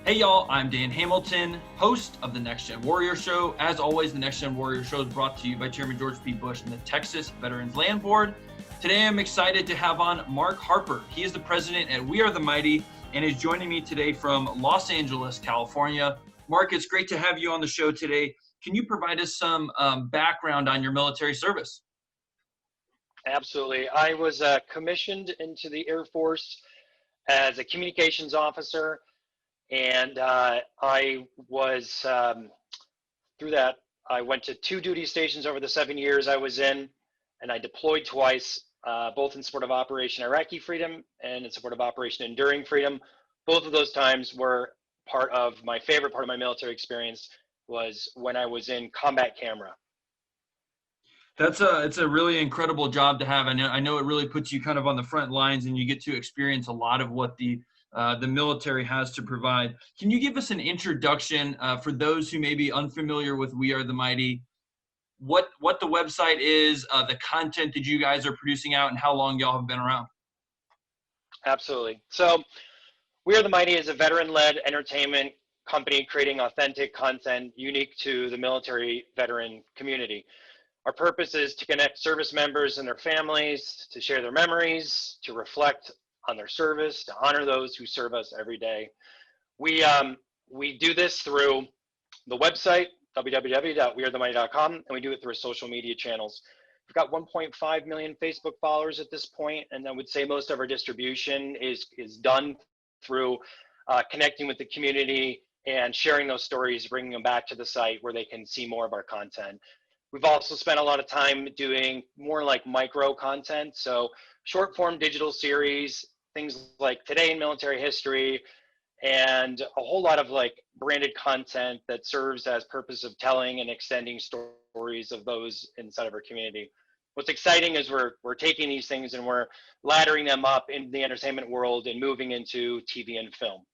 Hey y'all, I'm Dan Hamilton, host of the Next Gen Warrior Show. As always, the Next Gen Warrior Show is brought to you by Chairman George P. Bush and the Texas Veterans Land Board. Today I'm excited to have on Mark Harper. He is the president at We Are the Mighty and is joining me today from Los Angeles, California. Mark, it's great to have you on the show today. Can you provide us some background on your military service? Absolutely. I was commissioned into the Air Force as a communications officer, and I was, through that, I went to 2 duty stations over the 7 years I was in, and I deployed twice, both in support of Operation Iraqi Freedom and in support of Operation Enduring Freedom. Both of those times were my favorite part of my military experience was when I was in combat camera. It's a really incredible job to have. I know it really puts you kind of on the front lines, and you get to experience a lot of what the military has to provide. Can you give us an introduction for those who may be unfamiliar with We Are the Mighty? What the website is, the content that you guys are producing out, and how long y'all have been around? Absolutely. So, We Are the Mighty is a veteran-led entertainment company creating authentic content unique to the military veteran community. Our purpose is to connect service members and their families, to share their memories, to reflect on their service, to honor those who serve us every day. We do this through the website, www.wearethemighty.com, and we do it through our social media channels. We've got 1.5 million Facebook followers at this point, and I would say most of our distribution is done through connecting with the community and sharing those stories, bringing them back to the site where they can see more of our content. We've also spent a lot of time doing more like micro content, so short form digital series, things like Today in Military History, and a whole lot of like branded content that serves as purpose of telling and extending stories of those inside of our community. What's exciting is we're taking these things and we're laddering them up in the entertainment world and moving into TV and film.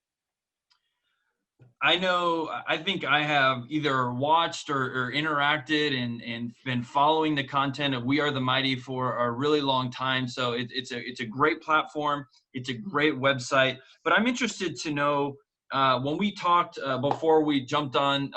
I think I have either watched or interacted and been following the content of We Are the Mighty for a really long time. So it's a great platform. It's a great website. But I'm interested to know, when we talked before we jumped on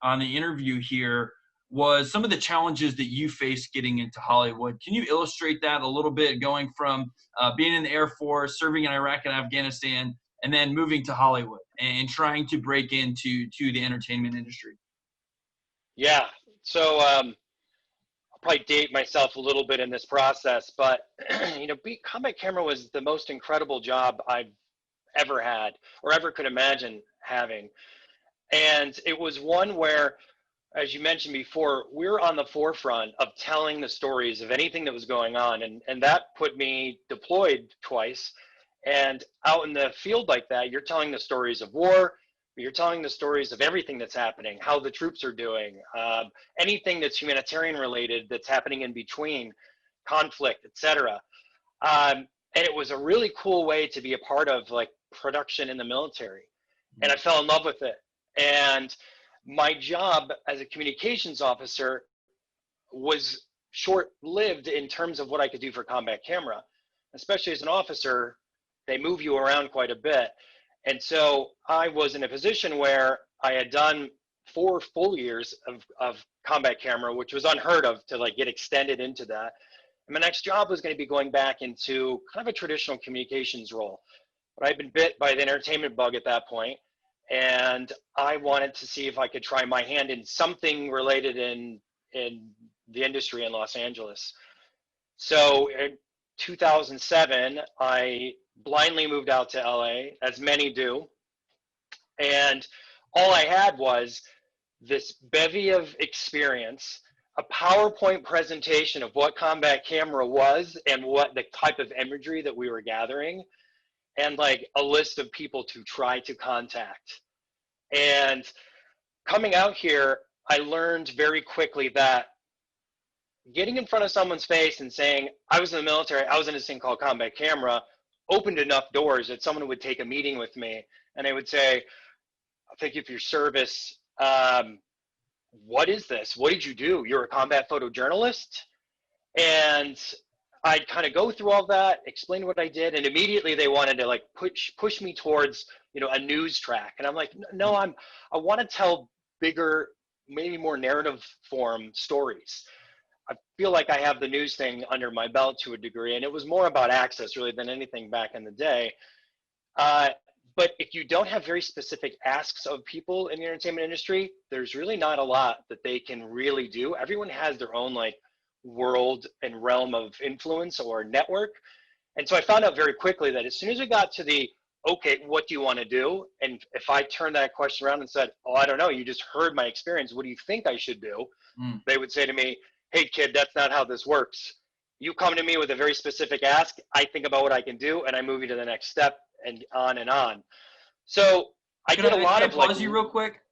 the interview here, was some of the challenges that you faced getting into Hollywood. Can you illustrate that a little bit, going from being in the Air Force, serving in Iraq and Afghanistan, and then moving to Hollywood and trying to break into the entertainment industry? Yeah, so I'll probably date myself a little bit in this process, but combat camera was the most incredible job I've ever had or ever could imagine having. And it was one where, as you mentioned before, we're on the forefront of telling the stories of anything that was going on. And that put me deployed twice. And out in the field like that, you're telling the stories of war, you're telling the stories of everything that's happening, how the troops are doing, anything that's humanitarian related that's happening in between, conflict, etc. And it was a really cool way to be a part of like production in the military. And I fell in love with it. And my job as a communications officer was short-lived in terms of what I could do for combat camera. Especially as an officer, they move you around quite a bit. And so I was in a position where I had done 4 full years of combat camera, which was unheard of to like get extended into that. And my next job was going to be going back into kind of a traditional communications role. But I'd been bit by the entertainment bug at that point, and I wanted to see if I could try my hand in something related in the industry in Los Angeles. So in 2007, I blindly moved out to LA, as many do. And all I had was this bevy of experience, a PowerPoint presentation of what combat camera was and what the type of imagery that we were gathering, and like a list of people to try to contact. And coming out here, I learned very quickly that getting in front of someone's face and saying, I was in the military, I was in this thing called combat camera, opened enough doors that someone would take a meeting with me and they would say, thank you for your service. What is this? What did you do? You're a combat photojournalist? And I'd kind of go through all that, explain what I did, and immediately they wanted to like push me towards, a news track. And I'm like, no, I want to tell bigger, maybe more narrative form stories. I feel like I have the news thing under my belt to a degree, and it was more about access really than anything back in the day. Uh, but if you don't have very specific asks of people in the entertainment industry, there's really not a lot that they can really do. Everyone has their own like world and realm of influence or network. And so I found out very quickly that as soon as we got to the, okay, what do you want to do? And if I turned that question around and said, oh, I don't know, you just heard my experience. What do you think I should do? They would say to me, hey, kid, that's not how this works. You come to me with a very specific ask. I think about what I can do, and I move you to the next step, and on and on. So I did a lot of pause you real quick?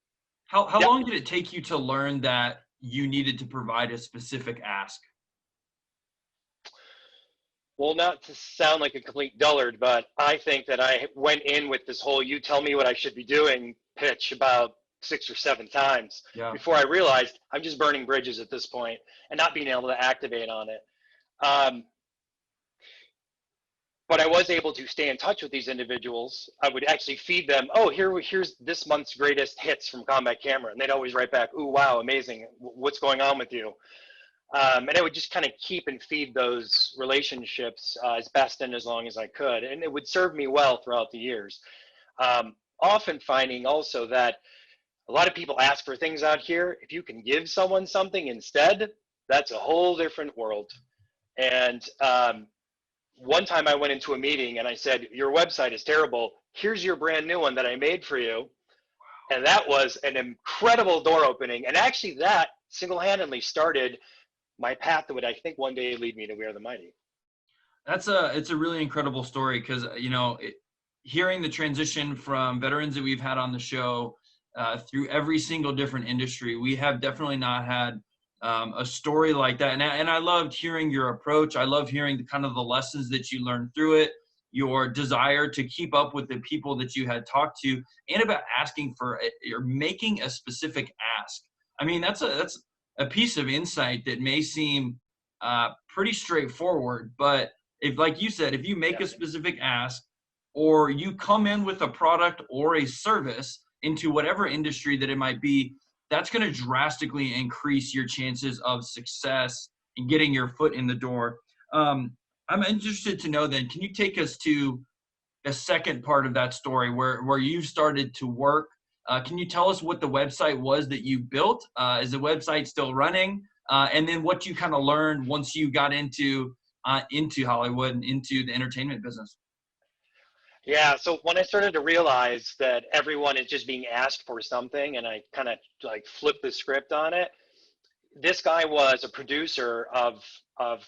How Yep. long did it take you to learn that you needed to provide a specific ask? Well, not to sound like a complete dullard, but I think that I went in with this whole "you tell me what I should be doing" pitch about 6 or 7 times before I realized I'm just burning bridges at this point and not being able to activate on it. But I was able to stay in touch with these individuals. I would actually feed them, oh, here's this month's greatest hits from Combat Camera. And they'd always write back, ooh, wow, amazing. What's going on with you? And I would just kind of keep and feed those relationships as best and as long as I could. And it would serve me well throughout the years. Often finding also that a lot of people ask for things out here. If you can give someone something instead, that's a whole different world. And one time I went into a meeting and I said, your website is terrible. Here's your brand new one that I made for you. And that was an incredible door opening. And actually that single-handedly started my path that would, I think, one day lead me to We Are the Mighty. It's a really incredible story because, hearing the transition from veterans that we've had on the show through every single different industry, we have definitely not had a story like that. And I loved hearing your approach. I love hearing the kind of the lessons that you learned through it, your desire to keep up with the people that you had talked to, and about asking for or making a specific ask. I mean, that's a piece of insight that may seem pretty straightforward, but if, like you said, if you make a specific ask or you come in with a product or a service into whatever industry that it might be, that's going to drastically increase your chances of success in getting your foot in the door. I'm interested to know then, can you take us to the second part of that story where you started to work? Can you tell us what the website was that you built? Is the website still running? And then what you kind of learned once you got into Hollywood and into the entertainment business? Yeah, so when I started to realize that everyone is just being asked for something, and I kind of like flipped the script on it. This guy was a producer of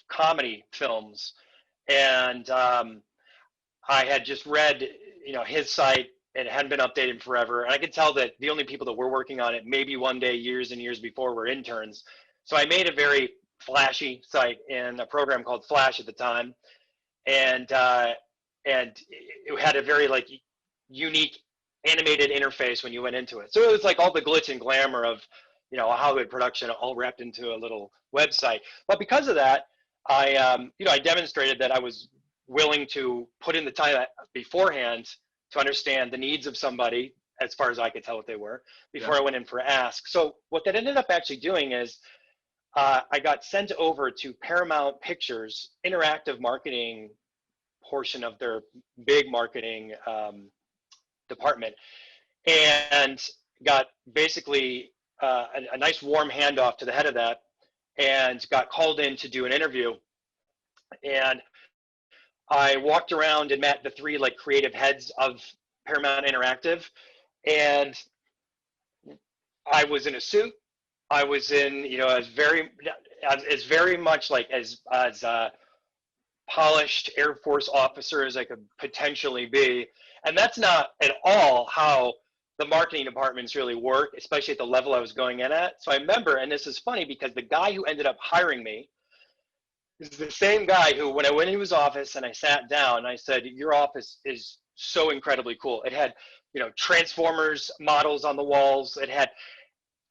comedy films, and I had just read, his site. It hadn't been updated forever, and I could tell that the only people that were working on it, maybe one day, years and years before, were interns. So I made a very flashy site in a program called Flash at the time, and it had a very like unique animated interface when you went into it. So it was like all the glitz and glamour of, a Hollywood production all wrapped into a little website. But because of that, I demonstrated that I was willing to put in the time beforehand to understand the needs of somebody, as far as I could tell what they were, before I went in for ask. So what that ended up actually doing is I got sent over to Paramount Pictures interactive marketing portion of their big marketing department, and got basically a nice warm handoff to the head of that, and got called in to do an interview. And I walked around and met the 3 like creative heads of Paramount Interactive, and I was in a suit. I was in, as very much like as polished Air Force officer as I could potentially be. And that's not at all how the marketing departments really work, especially at the level I was going in at. So I remember, and this is funny because the guy who ended up hiring me is the same guy who, when I went into his office and I sat down, I said, your office is so incredibly cool. It had, Transformers models on the walls. It had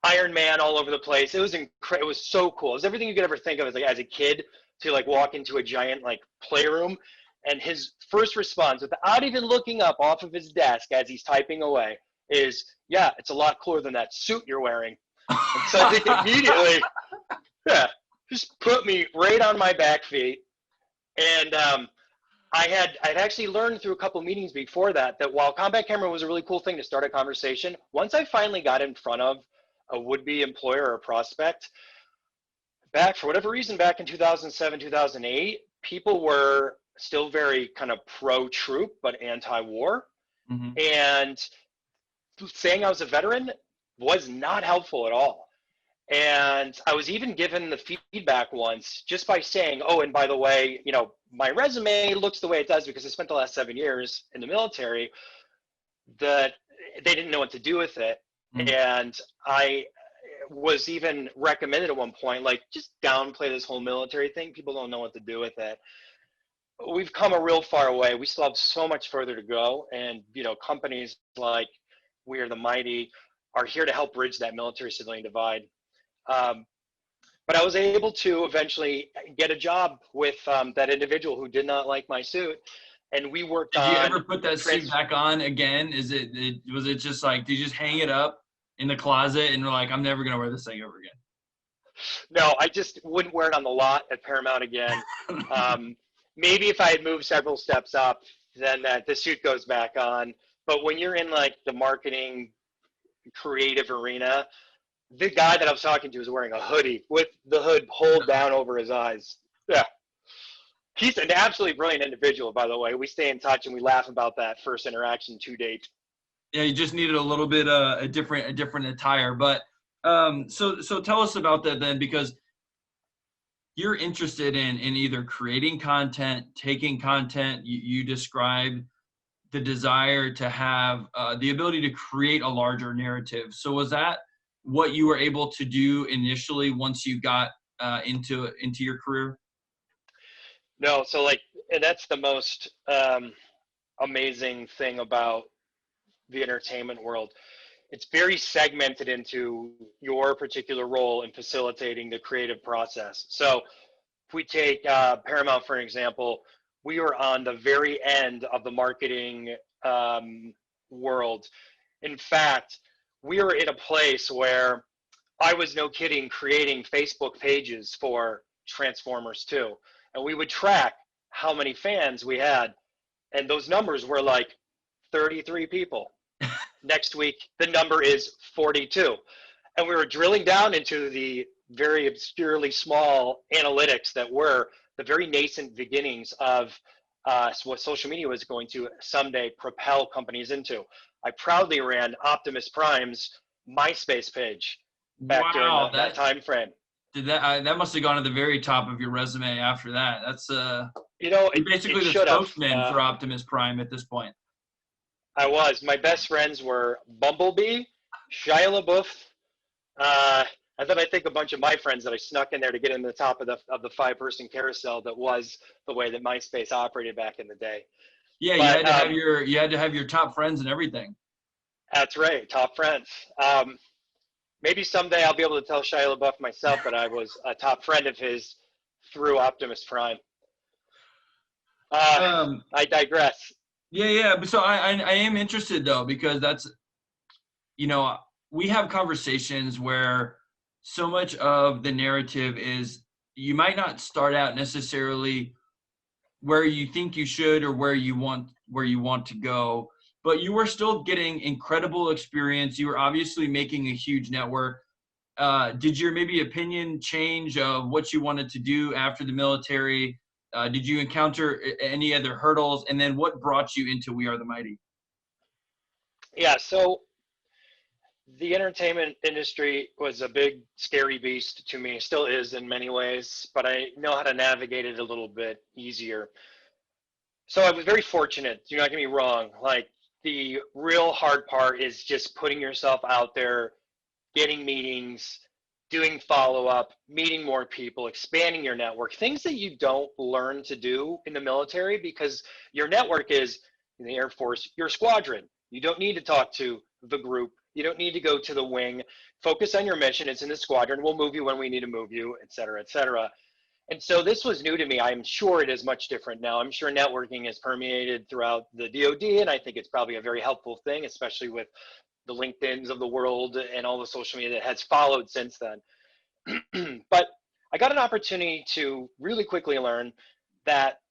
Iron Man all over the place. It was it was so cool. It was everything you could ever think of as a kid, to like walk into a giant like playroom. And his first response, without even looking up off of his desk as he's typing away, is, "Yeah, it's a lot cooler than that suit you're wearing." And so I think immediately, yeah, just put me right on my back feet. And I'd actually learned through a couple meetings before that while combat camera was a really cool thing to start a conversation, once I finally got in front of a would-be employer or a prospect, for whatever reason, back in 2007, 2008, people were still very kind of pro-troop, but anti-war. Mm-hmm. And saying I was a veteran was not helpful at all. And I was even given the feedback once just by saying, "Oh, and by the way, my resume looks the way it does because I spent the last 7 years in the military," that they didn't know what to do with it. Mm-hmm. And I was even recommended at one point, like, just downplay this whole military thing. People don't know what to do with it. We've come a real far away. We still have so much further to go. And, companies like We Are the Mighty are here to help bridge that military civilian divide. But I was able to eventually get a job with that individual who did not like my suit. And we worked on. Did you ever put that suit back on again? Was it just like, did you just hang it up in the closet and you're like, "I'm never going to wear this thing over again"? No, I just wouldn't wear it on the lot at Paramount again. Maybe if I had moved several steps up, then the suit goes back on. But when you're in like the marketing creative arena, the guy that I was talking to was wearing a hoodie with the hood pulled down over his eyes. Yeah. He's an absolutely brilliant individual, by the way. We stay in touch and we laugh about that first interaction to date. Yeah, you just needed a little bit a different attire. But so tell us about that then, because you're interested in either creating content, taking content. You described the desire to have the ability to create a larger narrative. So was that what you were able to do initially once you got into your career? No, so and that's the most amazing thing about the entertainment world. It's very segmented into your particular role in facilitating the creative process. So if we take Paramount, for an example, we were on the very end of the marketing world. In fact, we were in a place where I was, no kidding, creating Facebook pages for Transformers 2. And we would track how many fans we had. And those numbers were like 33 people. Next week, the number is 42. And we were drilling down into the very obscurely small analytics that were the very nascent beginnings of what social media was going to someday propel companies into. I proudly ran Optimus Prime's MySpace page back during that time frame. That must have gone to the very top of your resume after that. That's you're basically the spokesman for Optimus Prime at this point. I was. My best friends were Bumblebee, Shia LaBeouf, and then I think a bunch of my friends that I snuck in there to get in the top of the 5-person carousel that was the way that MySpace operated back in the day. Yeah, you had to have your top friends and everything. That's right, top friends. Maybe someday I'll be able to tell Shia LaBeouf myself that I was a top friend of his through Optimus Prime. I digress. Yeah. So I am interested though, because that's, we have conversations where so much of the narrative is you might not start out necessarily where you think you should or where you want to go, but you were still getting incredible experience. You were obviously making a huge network. Did your maybe opinion change of what you wanted to do after the military? Did you encounter any other hurdles? And then what brought you into We Are the Mighty? Yeah, so the entertainment industry was a big, scary beast to me. It still is in many ways, but I know how to navigate it a little bit easier. So I was very fortunate. Do not get me wrong. Like, the real hard part is just putting yourself out there, getting meetings, doing follow-up, meeting more people, expanding your network, things that you don't learn to do in the military because your network is in the Air Force, your squadron. You don't need to talk to the group. You don't need to go to the wing. Focus on your mission. It's in the squadron. We'll move you when we need to move you, et cetera, et cetera. And so this was new to me. I'm sure it is much different now. I'm sure networking has permeated throughout the DoD, and I think it's probably a very helpful thing, especially with the LinkedIns of the world and all the social media that has followed since then. But I got an opportunity to really quickly learn that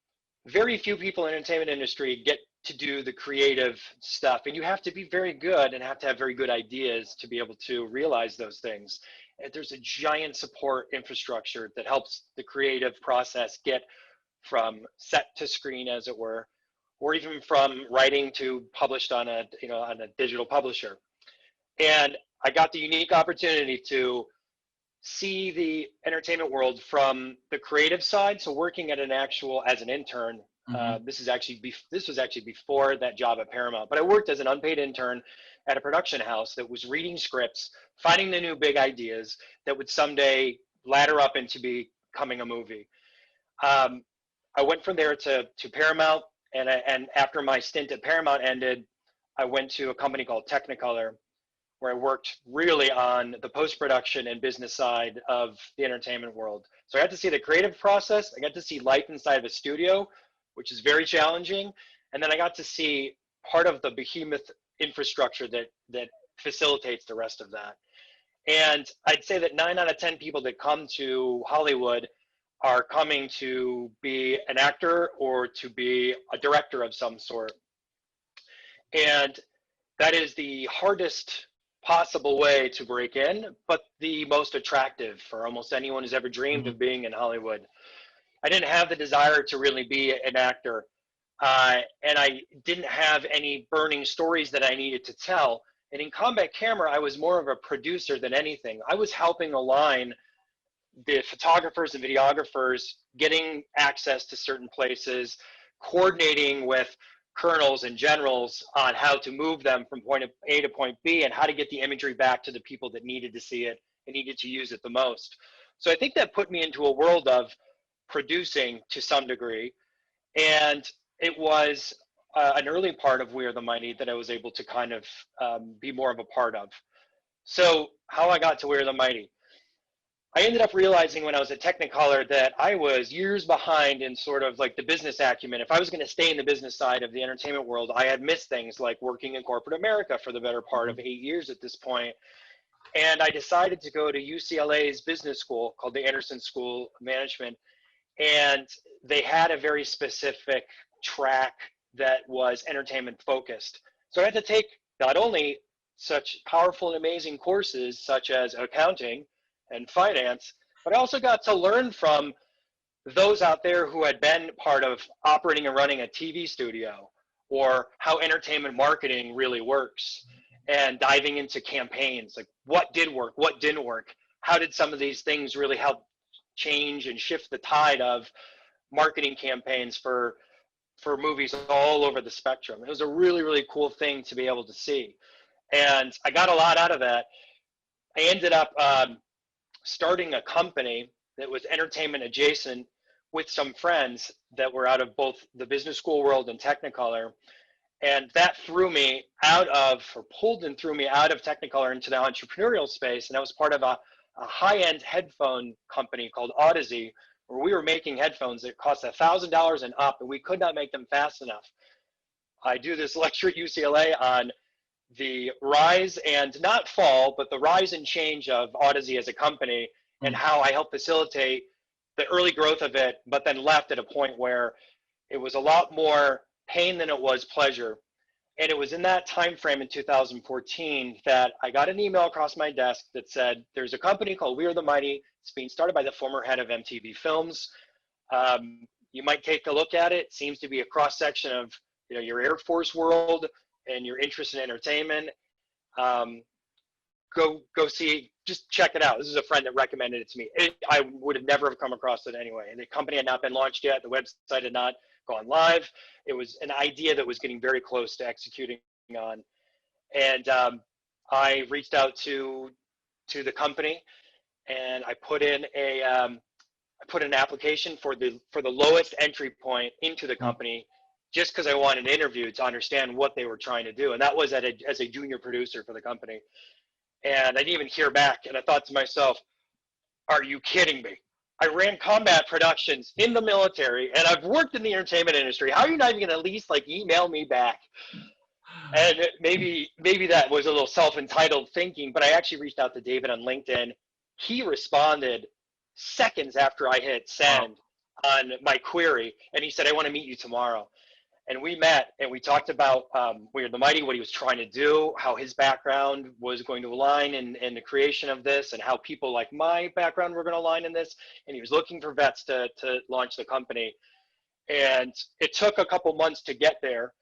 very few people in the entertainment industry get to do the creative stuff, and you have to be very good and have to have very good ideas to be able to realize those things. And there's a giant support infrastructure that helps the creative process get from set to screen, as it were, or even from writing to published on a on a digital publisher. And I got the unique opportunity to see the entertainment world from the creative side. So working at as an intern. Mm-hmm. This was actually before that job at Paramount. But I worked as an unpaid intern at a production house that was reading scripts, finding the new big ideas that would someday ladder up into becoming a movie. I went from there to Paramount, and after my stint at Paramount ended, I went to a company called Technicolor, where I worked really on the post-production and business side of the entertainment world. So I got to see the creative process. I got to see life inside of a studio, which is very challenging. And then I got to see part of the behemoth infrastructure that facilitates the rest of that. And I'd say that 9 out of 10 people that come to Hollywood are coming to be an actor or to be a director of some sort. And that is the hardest possible way to break in, but the most attractive for almost anyone who's ever dreamed of being in Hollywood. I didn't have the desire to really be an actor, and I didn't have any burning stories that I needed to tell. And in Combat Camera, I was more of a producer than anything. I was helping align the photographers and videographers, getting access to certain places, coordinating with colonels and generals on how to move them from point A to point B, and how to get the imagery back to the people that needed to see it and needed to use it the most. So I think that put me into a world of producing to some degree. And it was an early part of We Are the Mighty that I was able to kind of be more of a part of. So how I got to We Are the Mighty. I ended up realizing when I was at Technicolor that I was years behind in sort of like the business acumen. If I was going to stay in the business side of the entertainment world, I had missed things like working in corporate America for the better part of 8 years at this point. And I decided to go to UCLA's business school called the Anderson School of Management. And they had a very specific track that was entertainment focused. So I had to take not only such powerful and amazing courses such as accounting and finance, but I also got to learn from those out there who had been part of operating and running a TV studio, or how entertainment marketing really works, and diving into campaigns, like what did work, what didn't work, how did some of these things really help change and shift the tide of marketing campaigns for movies all over the spectrum. It was a really, really cool thing to be able to see. And I got a lot out of that. I ended up starting a company that was entertainment adjacent with some friends that were out of both the business school world and Technicolor. And that threw me out of, or pulled and threw me out of Technicolor into the entrepreneurial space. And I was part of a high-end headphone company called Odyssey, where we were making headphones that cost $1,000 and up, and we could not make them fast enough. I do this lecture at UCLA on the rise and not fall, but the rise and change of Odyssey as a company, and how I helped facilitate the early growth of it, but then left at a point where it was a lot more pain than it was pleasure. And it was in that time frame in 2014 that I got an email across my desk that said, there's a company called We Are the Mighty. It's being started by the former head of MTV Films. You might take a look at it. It seems to be a cross section of your Air Force world and your interest in entertainment. Go see, just check it out. This is a friend that recommended it to me. I would have never have come across it anyway. And the company had not been launched yet. The website had not gone live. It was an idea that was getting very close to executing on. And I reached out to the company, and I put in an application for the lowest entry point into the company, just because I wanted an interview to understand what they were trying to do. And that was as a junior producer for the company. And I didn't even hear back. And I thought to myself, are you kidding me? I ran combat productions in the military, and I've worked in the entertainment industry. How are you not even going to at least like email me back? And maybe that was a little self-entitled thinking, but I actually reached out to David on LinkedIn. He responded seconds after I hit send on my query, and he said, "I want to meet you tomorrow." And we met and we talked about We Are the Mighty, what he was trying to do, how his background was going to align in the creation of this, and how people like my background were going to align in this. And he was looking for vets to launch the company. And it took a couple months to get there.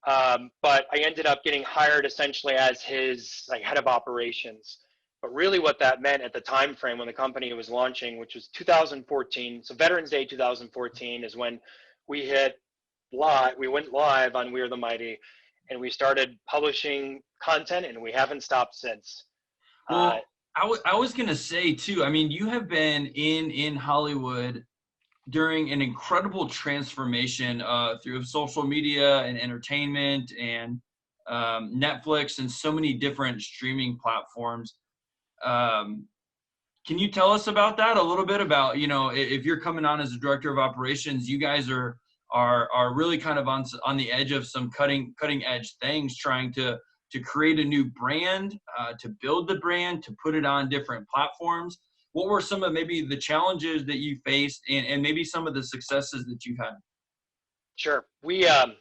But I ended up getting hired essentially as his like head of operations. But really what that meant at the time frame when the company was launching, which was 2014, so Veterans Day 2014 is when we went live on We Are the Mighty, and we started publishing content, and we haven't stopped since. Well, I was gonna say too. I mean, you have been in Hollywood during an incredible transformation through social media and entertainment and Netflix and so many different streaming platforms. Can you tell us about that a little bit? About, you know, if you're coming on as a director of operations, you guys are really kind of on the edge of some cutting edge things, trying to create a new brand, to build the brand, to put it on different platforms. What were some of maybe the challenges that you faced, and maybe some of the successes that you've had? Sure. We are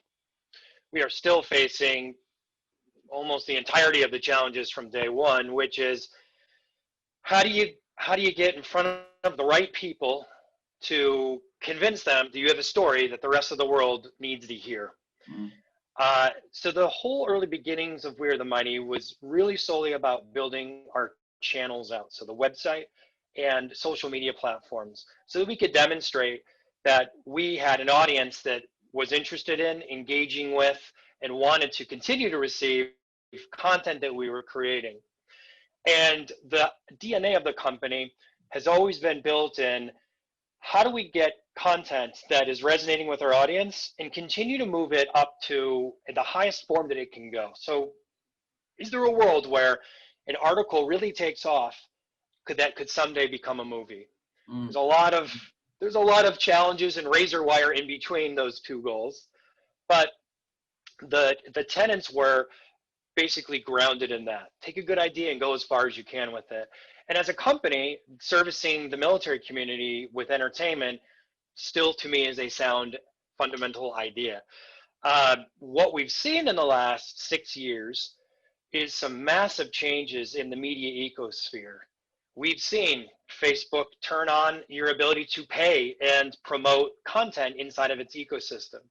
still facing almost the entirety of the challenges from day one, which is how do you get in front of the right people to convince them that you have a story that the rest of the world needs to hear. Mm. So the whole early beginnings of We Are the Mighty was really solely about building our channels out, so the website and social media platforms, so that we could demonstrate that we had an audience that was interested in, engaging with, and wanted to continue to receive content that we were creating. And the DNA of the company has always been built in, how do we get content that is resonating with our audience and continue to move it up to the highest form that it can go? So is there a world where an article really takes off that could someday become a movie? There's a lot of challenges and razor wire in between those two goals, but the tenets were basically grounded in that. Take a good idea and go as far as you can with it. And as a company servicing the military community with entertainment, still to me is a sound fundamental idea. What we've seen in the last 6 years is some massive changes in the media ecosphere. We've seen Facebook turn on your ability to pay and promote content inside of its ecosystem.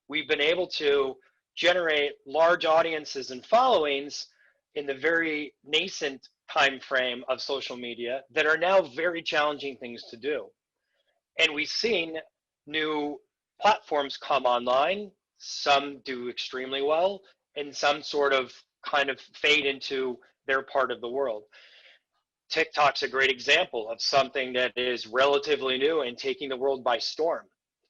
We've been able to generate large audiences and followings in the very nascent time frame of social media that are now very challenging things to do. And we've seen new platforms come online. Some do extremely well, and some sort of kind of fade into their part of the world. TikTok's a great example of something that is relatively new and taking the world by storm.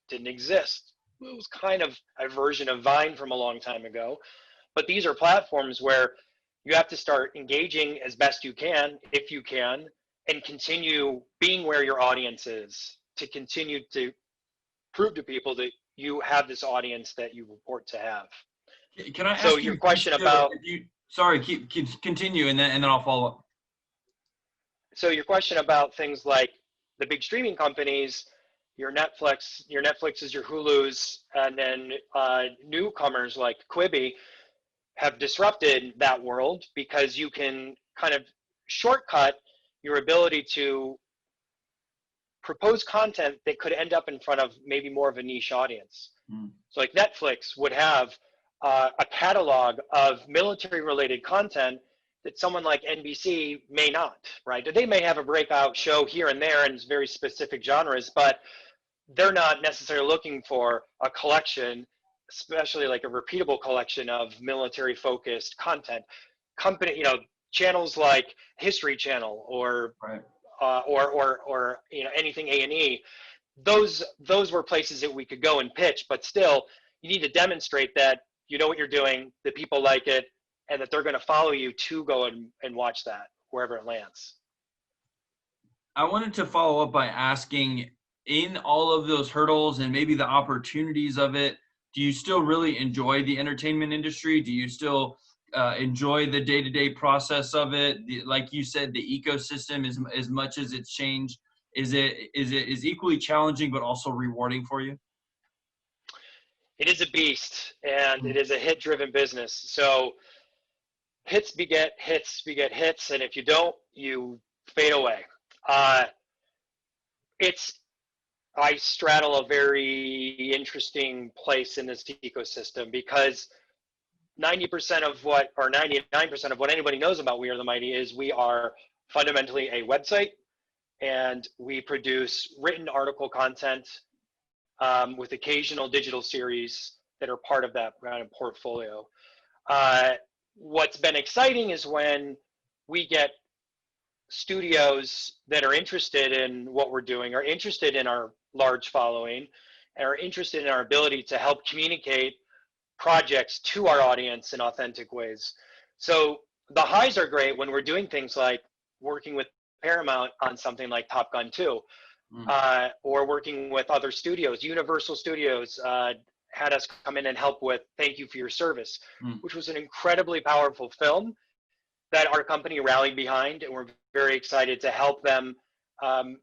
It didn't exist. It was kind of a version of Vine from a long time ago. But these are platforms where you have to start engaging as best you can, if you can, and continue being where your audience is, to continue to prove to people that you have this audience that you report to have. Can I ask so your question about continue, and then I'll follow up. So your question about things like the big streaming companies, your Netflixes, your Hulus, and then newcomers like Quibi have disrupted that world, because you can kind of shortcut your ability to propose content that could end up in front of maybe more of a niche audience. So like Netflix would have a catalog of military-related content that someone like NBC may not, right? They may have a breakout show here and there in very specific genres, but they're not necessarily looking for a collection, especially like a repeatable collection of military-focused content. Channels like History Channel or anything A&E, those were places that we could go and pitch, but still you need to demonstrate that you know what you're doing, that people like it, and that they're going to follow you to go and watch that wherever it lands. I wanted to follow up by asking, in all of those hurdles and maybe the opportunities of it, do you still really enjoy the entertainment industry? Do you still enjoy the day-to-day process of it? Like you said, the ecosystem, is as much as it's changed, is equally challenging but also rewarding for you? It is a beast, and Mm. it is a hit-driven business. So hits beget hits, and if you don't, you fade away. Uh, it's I straddle a very interesting place in this ecosystem because 90% of what, or 99% of what anybody knows about We Are the Mighty is we are fundamentally a website, and we produce written article content with occasional digital series that are part of that kind of portfolio. Uh, what's been exciting is when we get studios that are interested in what we're doing, are interested in our large following, and are interested in our ability to help communicate projects to our audience in authentic ways. So the highs are great when we're doing things like working with Paramount on something like Top Gun 2, Mm. or working with other studios. Universal Studios had us come in and help with Thank You for Your Service, Mm. which was an incredibly powerful film that our company rallied behind, and we're very excited to help them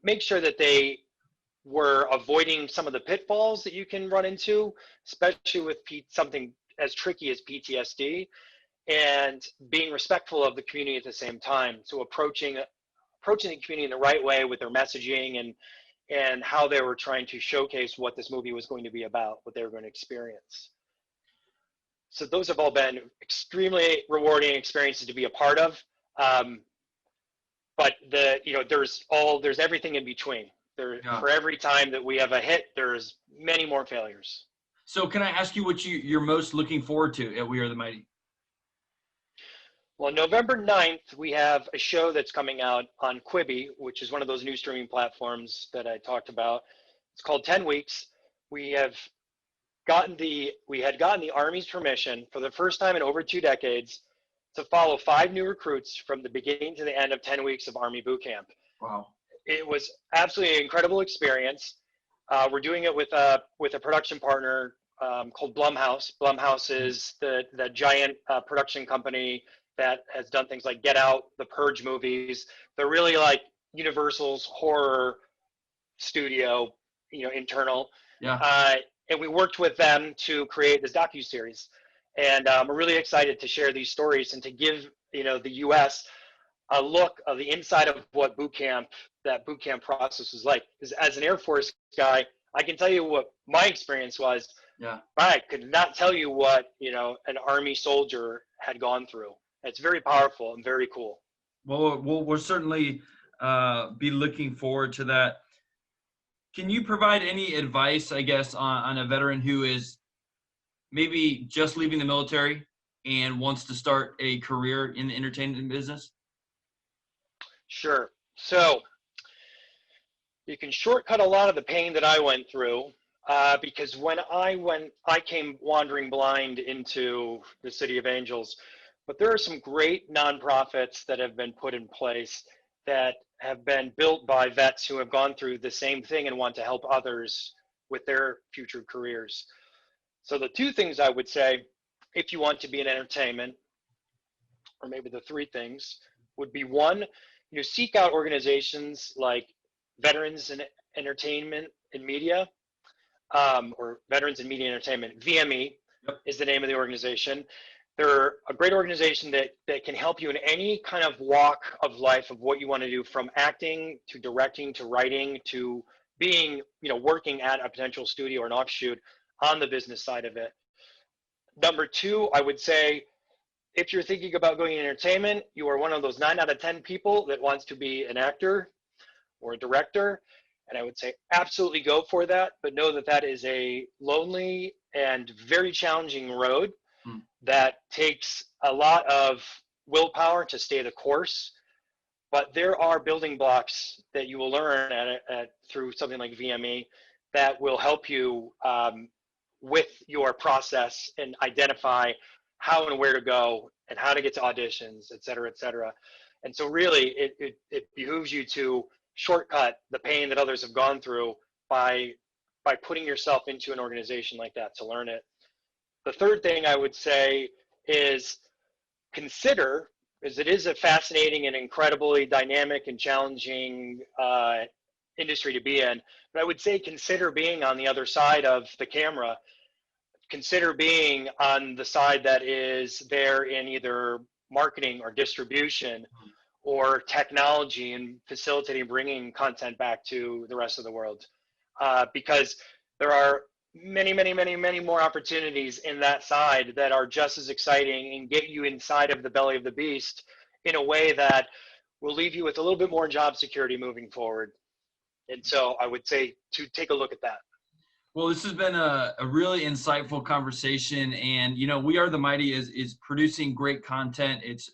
make sure that they were avoiding some of the pitfalls that you can run into, especially with something as tricky as PTSD, and being respectful of the community at the same time. So approaching the community in the right way with their messaging and how they were trying to showcase what this movie was going to be about, what they were going to experience. So those have all been extremely rewarding experiences to be a part of. Um, but there's everything in between. There, Yeah. for every time that we have a hit, there's many more failures. So can I ask you what you're most looking forward to at We Are the Mighty? Well, November 9th, we have a show that's coming out on Quibi, which is one of those new streaming platforms that I talked about. It's called 10 Weeks. We have we had gotten the Army's permission for the first time in over 2 decades to follow 5 new recruits from the beginning to the end of 10 weeks of Army boot camp. Wow. It was absolutely an incredible experience. We're doing it with a production partner called Blumhouse. Blumhouse is the giant production company that has done things like Get Out, the Purge movies. They're really like Universal's horror studio, internal. Yeah. Uh, and we worked with them to create this docu-series. And we're really excited to share these stories and to give the U.S. a look of the inside of what that boot camp process was like. Because as an Air Force guy, I can tell you what my experience was. Yeah. I could not tell you what an Army soldier had gone through. It's very powerful and very cool. Well, we'll certainly be looking forward to that. Can you provide any advice, I guess, on a veteran who is maybe just leaving the military and wants to start a career in the entertainment business? Sure. So you can shortcut a lot of the pain that I went through because when I came wandering blind into the City of Angels. But there are some great nonprofits that have been put in place that have been built by vets who have gone through the same thing and want to help others with their future careers. So the 2 things I would say, if you want to be in entertainment, or maybe the 3 things, would be one, seek out organizations like Veterans in Entertainment and Media, or Veterans in Media and Entertainment. VME Yep. is the name of the organization. They're a great organization that can help you in any kind of walk of life of what you want to do, from acting to directing to writing to being, working at a potential studio or an offshoot on the business side of it. Number 2, I would say, if you're thinking about going in entertainment, you are one of those 9 out of 10 people that wants to be an actor or a director. And I would say absolutely go for that, but know that that is a lonely and very challenging road that takes a lot of willpower to stay the course. But there are building blocks that you will learn through something like VME that will help you with your process and identify how and where to go and how to get to auditions, et cetera, et cetera. And so really it behooves you to shortcut the pain that others have gone through by putting yourself into an organization like that to learn it. The third thing I would say is consider, because it is a fascinating and incredibly dynamic and challenging industry to be in, but I would say consider being on the other side of the camera. Consider being on the side that is there in either marketing or distribution or technology and facilitating bringing content back to the rest of the world. Because there are many, many, many, many more opportunities in that side that are just as exciting and get you inside of the belly of the beast in a way that will leave you with a little bit more job security moving forward. And so I would say to take a look at that. Well, this has been a really insightful conversation, and We Are the Mighty is producing great content. It's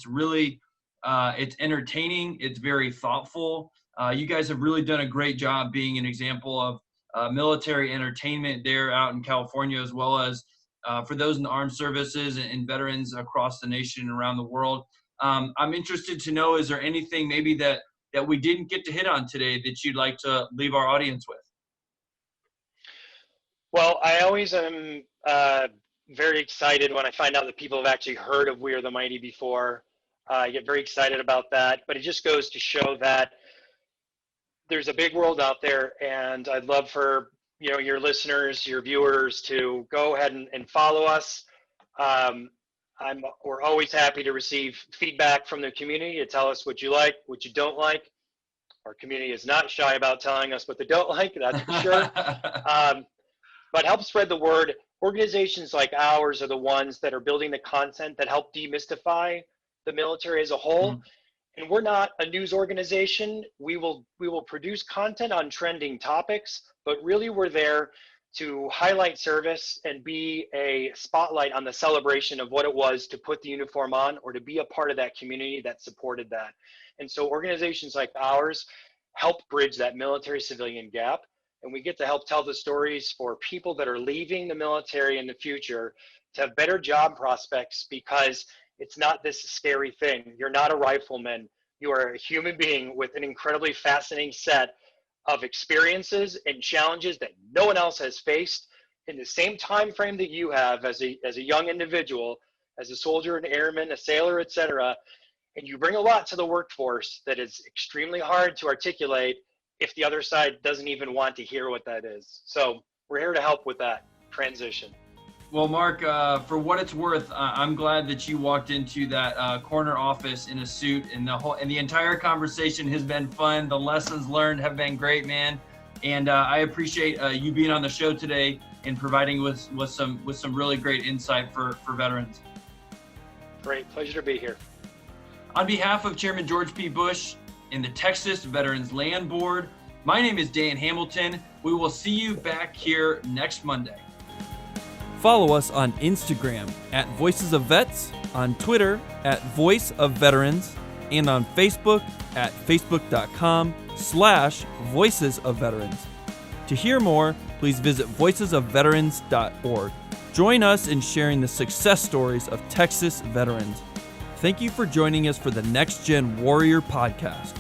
really it's entertaining. It's very thoughtful. You guys have really done a great job being an example of military entertainment there out in California, as well as for those in the armed services and veterans across the nation and around the world. I'm interested to know, is there anything maybe that we didn't get to hit on today that you'd like to leave our audience with? Well, I always am very excited when I find out that people have actually heard of We Are the Mighty before. I get very excited about that, but it just goes to show that there's a big world out there, and I'd love for your listeners, your viewers, to go ahead and follow us. We're always happy to receive feedback from the community to tell us what you like, what you don't like. Our community is not shy about telling us what they don't like, that's for sure. But help spread the word. Organizations like ours are the ones that are building the content that help demystify the military as a whole. Mm-hmm. And we're not a news organization. We will produce content on trending topics, but really we're there to highlight service and be a spotlight on the celebration of what it was to put the uniform on or to be a part of that community that supported that. And so organizations like ours help bridge that military civilian gap. And we get to help tell the stories for people that are leaving the military in the future to have better job prospects, because it's not this scary thing. You're not a rifleman. You are a human being with an incredibly fascinating set of experiences and challenges that no one else has faced in the same time frame that you have as a young individual, as a soldier, an airman, a sailor, etc. And you bring a lot to the workforce that is extremely hard to articulate if the other side doesn't even want to hear what that is. So we're here to help with that transition. Well, Mark, for what it's worth, I'm glad that you walked into that corner office in a suit, and the entire conversation has been fun. The lessons learned have been great, man. And I appreciate you being on the show today and providing with some really great insight for veterans. Great, pleasure to be here. On behalf of Chairman George P. Bush and the Texas Veterans Land Board, my name is Dan Hamilton. We will see you back here next Monday. Follow us on Instagram at Voices of Vets, on Twitter at Voice of Veterans, and on Facebook at facebook.com/Voices of Veterans. To hear more, please visit voicesofveterans.org. Join us in sharing the success stories of Texas veterans. Thank you for joining us for the Next Gen Warrior podcast.